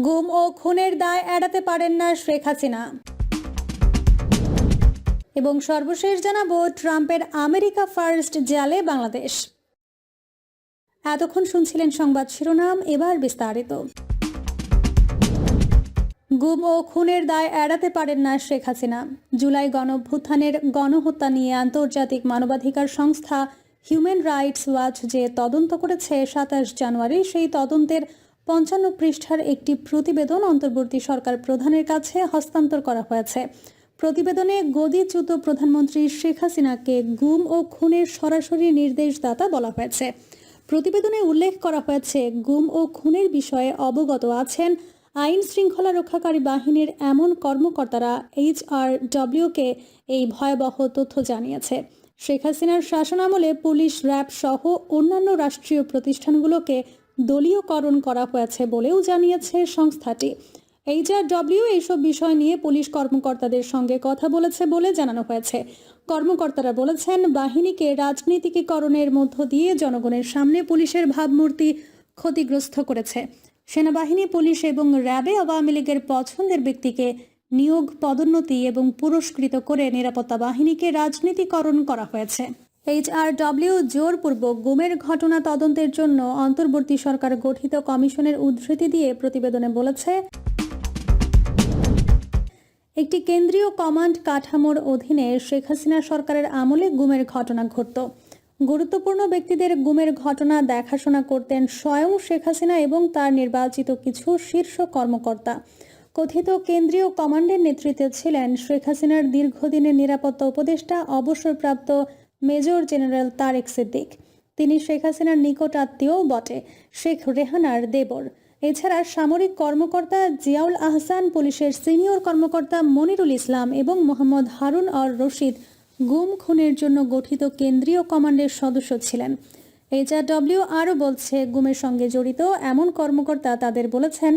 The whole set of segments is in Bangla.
গুম ও খুনের দায় এড়াতে পারেন না শেখ হাসিনা। এবং সর্বশেষ জানাবো ট্রাম্পের আমেরিকা ফার্স্ট জালে বাংলাদেশ। এতক্ষণ শুনছিলেন সংবাদ শিরোনাম, এবার বিস্তারিত। গুম ও খুনের দায় এড়াতে পারেন না শেখ হাসিনা। জুলাই গণঅভ্যুত্থানের গণহত্যা নিয়ে আন্তর্জাতিক মানবাধিকার সংস্থা হিউম্যান রাইটস ওয়াচ যে তদন্ত করেছে 27 জানুয়ারি, সেই তদন্তের 55 পৃষ্ঠার একটি প্রতিবেদন অন্তর্বর্তী সরকার প্রধানের কাছে হস্তান্তর করা হয়েছে। প্রতিবেদনে গদিচ্যুত প্রধানমন্ত্রী শেখ হাসিনাকে গুম ও খুনের সরাসরি নির্দেশদাতা বলা হয়েছে। প্রতিবেদনে উল্লেখ করা হয়েছে, গুম ও খুনের বিষয়ে অবগত আছেন আইন শৃঙ্খলা রক্ষাকারী বাহিনীর এমন কর্মকর্তারা HRW-কে এই ভয়াবহ তথ্য জানিয়েছে। শেখ হাসিনার শাসনামলে পুলিশ, র্যাব সহ অন্যান্য রাষ্ট্রীয় প্রতিষ্ঠানগুলোকে দলীয়করণ করা হয়েছে বলেও জানিয়েছে সংস্থাটি। HRW এইসব বিষয় নিয়ে পুলিশ কর্মকর্তাদের সঙ্গে কথা বলেছে বলে জানানো হয়েছে। কর্মকর্তারা বলেছেন, বাহিনীকে রাজনীতিকীকরণের মধ্য দিয়ে জনগণের সামনে পুলিশের ভাবমূর্তি ক্ষতিগ্রস্ত করেছে। সেনাবাহিনী, পুলিশ এবং র্যাবে আওয়ামী লীগের পছন্দের ব্যক্তিকে নিয়োগ, পদোন্নতি এবং পুরস্কৃত করে নিরাপত্তা বাহিনীকে রাজনীতিকরণ করা হয়েছে। HRW জোরপূর্বক গুমের ঘটনা তদন্তের জন্য অন্তর্বর্তী সরকার গঠিত কমিশনের উদ্ধৃতি দিয়ে প্রতিবেদনে বলেছে, একটি কেন্দ্রীয় কমান্ড কাঠামোর অধীনে শেখ হাসিনা সরকারের আমলে গুমের ঘটনা ঘটত। গুরুত্বপূর্ণ ব্যক্তিদের গুমের ঘটনা দেখাশোনা করতেন স্বয়ং শেখ হাসিনা এবং তার নির্বাচিত কিছু শীর্ষ কর্মকর্তা। কথিত কেন্দ্রীয় কমান্ডের নেতৃত্বে ছিলেন শেখ হাসিনার দীর্ঘদিনের নিরাপত্তা উপদেষ্টা অবসরপ্রাপ্ত মেজর জেনারেল তারেক সিদ্দিক। তিনি শেখ হাসিনার নিকট আত্মীয়ও বটে, শেখ রেহানার দেবর। এছাড়া সামরিক কর্মকর্তা জিয়াউল আহসান, পুলিশের সিনিয়র কর্মকর্তা মনিরুল ইসলাম এবং মোহাম্মদ হারুন অর রশিদ গুম খুনের জন্য গঠিত কেন্দ্রীয় কমান্ডের সদস্য ছিলেন। HRW আরও বলছে, গুমের সঙ্গে জড়িত এমন কর্মকর্তা তাদের বলেছেন,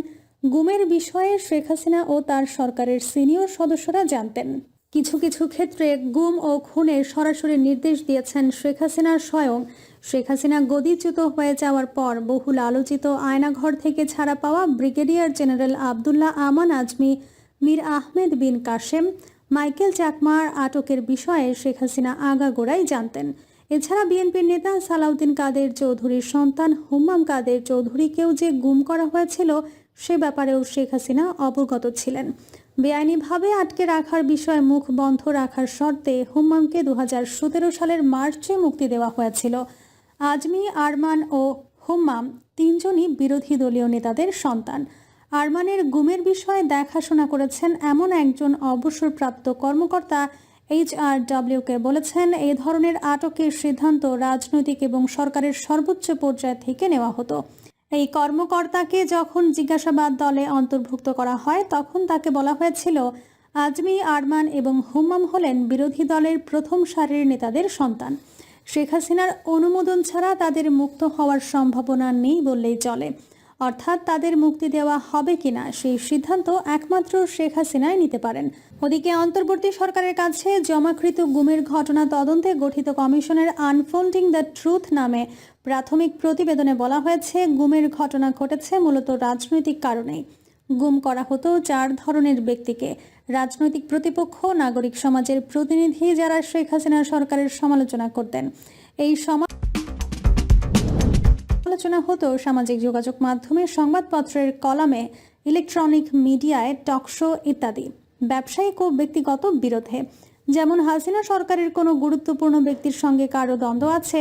গুমের বিষয়ে শেখ হাসিনা ও তার সরকারের সিনিয়র সদস্যরা জানতেন। কিছু কিছু ক্ষেত্রে গুম ও খুনের সরাসরি নির্দেশ দিয়েছেন শেখ হাসিনা স্বয়ং। শেখ হাসিনা গদিচ্যুত হয়ে যাওয়ার পর বহুল আলোচিত আয়নাঘর থেকে ছাড়া পাওয়া ব্রিগেডিয়ার জেনারেল আবদুল্লাহ আমান আজমি, মীর আহমেদ বিন কাশেম, মাইকেল চাকমার আটকের বিষয়ে শেখ হাসিনা আগাগোড়াই জানতেন। এছাড়া বিএনপির নেতা সালাউদ্দিন কাদের চৌধুরীর সন্তান হুম্মাম কাদের চৌধুরীকেও যে গুম করা হয়েছিল সে ব্যাপারেও শেখ হাসিনা অবগত ছিলেন। বেআইনিভাবে আটকে রাখার বিষয়ে মুখ বন্ধ রাখার শর্তে হুম্মামকে 2017 সালের মার্চে মুক্তি দেওয়া হয়েছিল। আজমি, আরমান ও হুম্মাম তিনজনই বিরোধী দলীয় নেতাদের সন্তান। আরমানের গুমের বিষয়ে দেখাশোনা করেছেন এমন একজন অবসরপ্রাপ্ত কর্মকর্তা HRW-কে বলেছেন, এই ধরনের আটকের সিদ্ধান্ত রাজনৈতিক এবং সরকারের সর্বোচ্চ পর্যায় থেকে নেওয়া হতো। এই কর্মকর্তাকে যখন জিজ্ঞাসাবাদ দলে অন্তর্ভুক্ত করা হয় তখন তাকে বলা হয়েছিল, আজমি, আরমান এবং হুম্মাম হলেন বিরোধী দলের প্রথম সারির নেতাদের সন্তান। শেখ হাসিনার অনুমোদন ছাড়া তাদের মুক্ত হওয়ার সম্ভাবনা নেই বললেই চলে। অর্থাৎ তাদের মুক্তি দেওয়া হবে কিনা সেই সিদ্ধান্ত একমাত্র শেখ হাসিনাই নিতে পারেন। ওদিকে অন্তর্বর্তী সরকারের কাছে জমাকৃত গুমের ঘটনা তদন্তে গঠিত কমিশনের আনফোল্ডিং দ্য ট্রুথ নামে প্রাথমিক প্রতিবেদনে বলা হয়েছে, গুমের ঘটনা ঘটেছে মূলত রাজনৈতিক কারণেই। গুম করা হতো 4 ধরনের ব্যক্তিকে: রাজনৈতিক প্রতিপক্ষ, নাগরিক সমাজের প্রতিনিধি যারা শেখ হাসিনা সরকারের সমালোচনা করতেন। এই আলোচনা হতো সামাজিক যোগাযোগ মাধ্যমে, সংবাদপত্রের কলামে, ইলেকট্রনিক মিডিয়ায়, টকশো ইত্যাদি। ব্যবসায়িক ও ব্যক্তিগত বিরোধে, যেমন হাসিনা সরকারের কোনো গুরুত্বপূর্ণ ব্যক্তির সঙ্গে কারো দ্বন্দ্ব আছে,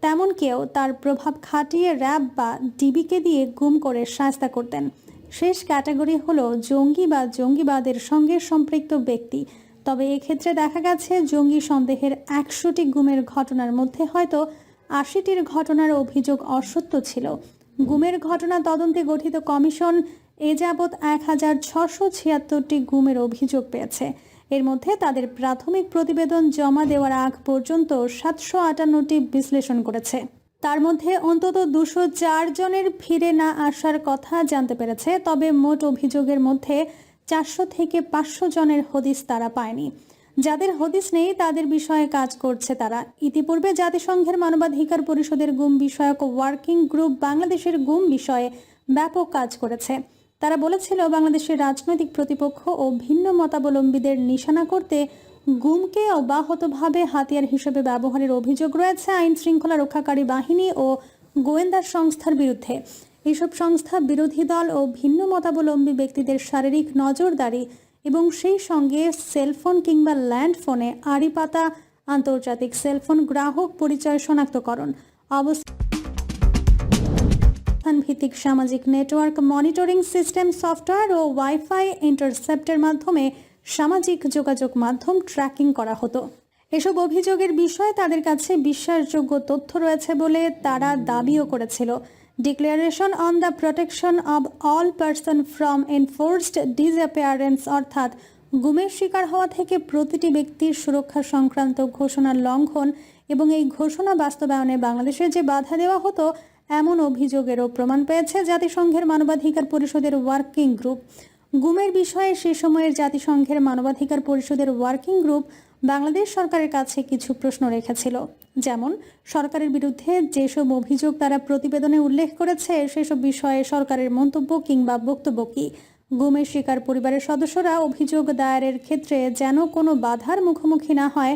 তেমন কেউ তার প্রভাব খাটিয়ে র্যাব বা ডিবিকে দিয়ে গুম করে শায়েস্তা করতেন। শেষ ক্যাটাগরি হলো জঙ্গি বা জঙ্গিবাদের সঙ্গে সম্পৃক্ত ব্যক্তি। তবে এক্ষেত্রে দেখা গেছে জঙ্গি সন্দেহের 100টি গুমের ঘটনার মধ্যে হয়তো 80টির ঘটনার অভিযোগ অসত্য ছিল। গুমের ঘটনা তদন্তে গঠিত কমিশন এ যাবৎ 1676টি গুমের অভিযোগ পেয়েছে। এর মধ্যে তাদের প্রাথমিক প্রতিবেদন জমা দেওয়ার আগ পর্যন্ত 758টি বিশ্লেষণ করেছে। তার মধ্যে অন্তত 204 জনের ফিরে না আসার কথা জানতে পেরেছে। তবে মোট অভিযোগের মধ্যে 400 থেকে 500 জনের হদিস তারা পায়নি। যাদের হদিস নেই তাদের বিষয়ে কাজ করছে তারা। ইতিপূর্বে জাতিসংঘের মানবাধিকার পরিষদের গুম বিষয়ক ওয়ার্কিং গ্রুপ বাংলাদেশের গুম বিষয়ে ব্যাপক কাজ করেছে। তারা বলেছিল, বাংলাদেশের রাজনৈতিক প্রতিপক্ষ ও ভিন্ন মতাবলম্বীদের নিশানা করতে গুমকে অব্যাহতভাবে হাতিয়ার হিসেবে ব্যবহারের অভিযোগ রয়েছে আইন শৃঙ্খলা রক্ষাকারী বাহিনী ও গোয়েন্দা সংস্থার বিরুদ্ধে। এসব সংস্থা বিরোধী দল ও ভিন্ন মতাবলম্বী ব্যক্তিদের শারীরিক নজরদারি এবং সেই সঙ্গে সেলফোন কিংবা ল্যান্ডফোনে আড়ি পাতা, আন্তর্জাতিক সেলফোন গ্রাহক পরিচয় শনাক্তকরণ, অবস্থান ভিত্তিক সামাজিক নেটওয়ার্ক মনিটরিং সিস্টেম সফটওয়্যার ও ওয়াইফাই ইন্টারসেপ্টের মাধ্যমে সামাজিক যোগাযোগ মাধ্যম ট্র্যাকিং করা হতো। এসব অভিযোগের বিষয়ে তাদের কাছে বিশ্বাসযোগ্য তথ্য রয়েছে বলে তারা দাবিও করেছিল। Declaration on the protection of all person from enforced disappearance অর্থাৎ গুমের শিকার হওয়া থেকে প্রতিটি ব্যক্তির সুরক্ষা সংক্রান্ত ঘোষণার লঙ্ঘন এবং এই ঘোষণা বাস্তবায়নে বাংলাদেশে যে বাধা দেওয়া হতো এমন অভিযোগেরও প্রমাণ পেয়েছে জাতিসংঘের মানবাধিকার পরিষদের ওয়ার্কিং গ্রুপ। গুমের বিষয়ে সে সময়ের জাতিসংঘের মানবাধিকার পরিষদের ওয়ার্কিং গ্রুপ বাংলাদেশ সরকারের কাছে কিছু প্রশ্ন রেখেছিল, যেমন সরকারের বিরুদ্ধে যেসব অভিযোগ তারা প্রতিবেদনে উল্লেখ করেছে সেসব বিষয়ে সরকারের মন্তব্য কিংবা বক্তব্য কি, গুমের শিকার পরিবারের সদস্যরা অভিযোগ দায়েরের ক্ষেত্রে যেন কোনো বাধার মুখোমুখি না হয়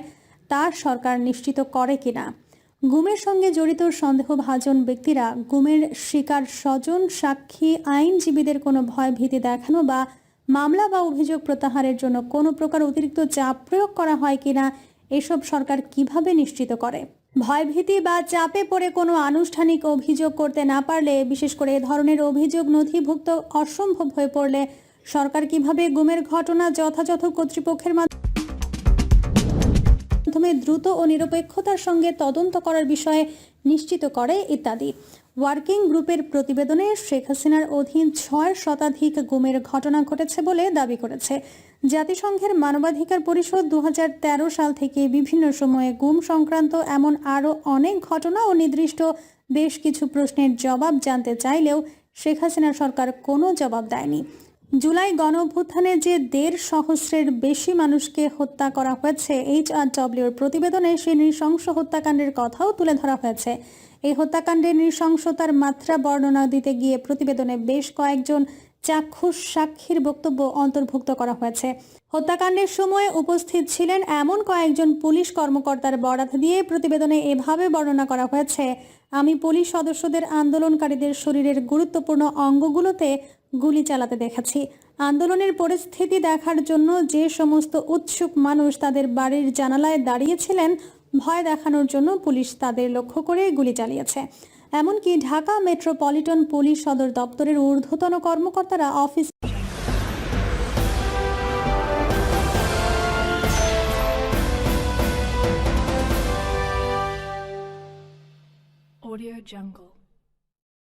তা সরকার নিশ্চিত করে কিনা, গুমের সঙ্গে জড়িত সন্দেহভাজন ব্যক্তিরা, গুমের শিকার স্বজন, সাক্ষী, আইনজীবীদের কোনো ভয় ভীতি দেখানো বা মামলা বা অভিযোগ প্রত্যাহারের জন্য কোনো প্রকার অতিরিক্ত চাপ প্রয়োগ করা হয় কিনা এসব সরকার কিভাবে নিশ্চিত করে। ভয়ভীতি বা চাপে পড়ে কোনো আনুষ্ঠানিক অভিযোগ করতে না পারলে, বিশেষ করে এ ধরনের অভিযোগ নথিভুক্ত অসম্ভব হয়ে পড়লে সরকার কিভাবে গুমের ঘটনা যথাযথ কর্তৃপক্ষের মাধ্যমে দ্রুত ও নিরপেক্ষতার সঙ্গে তদন্ত করার বিষয়ে নিশ্চিত করে ইত্যাদি। ওয়ার্কিং গ্রুপের প্রতিবেদনে শেখ হাসিনার অধীন 6 শতাধিক গুমের ঘটনা ঘটেছে বলে দাবি করেছে। জাতিসংঘের মানবাধিকার পরিষদ 2013 সাল থেকে বিভিন্ন সময়ে গুম সংক্রান্ত এমন আরও অনেক ঘটনা ও নির্দিষ্ট বেশ কিছু প্রশ্নের জবাব জানতে চাইলেও শেখ হাসিনা সরকার কোনো জবাব দেয়নি। জুলাই গণঅভ্যুত্থানে যে 1.5 সহস্রের বেশি মানুষকে হত্যা করা হয়েছে, HRWর প্রতিবেদনে সেই নৃশংস হত্যাকাণ্ডের কথাও তুলে ধরা হয়েছে। এই হত্যাকাণ্ডের নৃশংসতার মাত্রা বর্ণনা দিতে গিয়ে প্রতিবেদনে বেশ কয়েকজন চাক্ষুষ সাক্ষীর বক্তব্য অন্তর্ভুক্ত করা হয়েছে। হত্যাকাণ্ডের সময় উপস্থিত ছিলেন এমন কয়েকজন পুলিশ কর্মকর্তার বরাত দিয়ে প্রতিবেদনে এভাবে বর্ণনা করা হয়েছে, আমি পুলিশ সদস্যদের আন্দোলনকারীদের শরীরের গুরুত্বপূর্ণ অঙ্গগুলোতে গুলি চালাতে দেখেছি। আন্দোলনের পরিস্থিতি দেখার জন্য যে সমস্ত উৎসুক মানুষ তাদের বাড়ির জানালায় দাঁড়িয়েছিলেন, ভয় দেখানোর জন্য পুলিশ তাদের লক্ষ্য করে গুলি চালিয়েছে। এমনকি ঢাকা মেট্রোপলিটন পুলিশ সদর দপ্তরের ঊর্ধ্বতন কর্মকর্তারা অফিস Audio Jungle.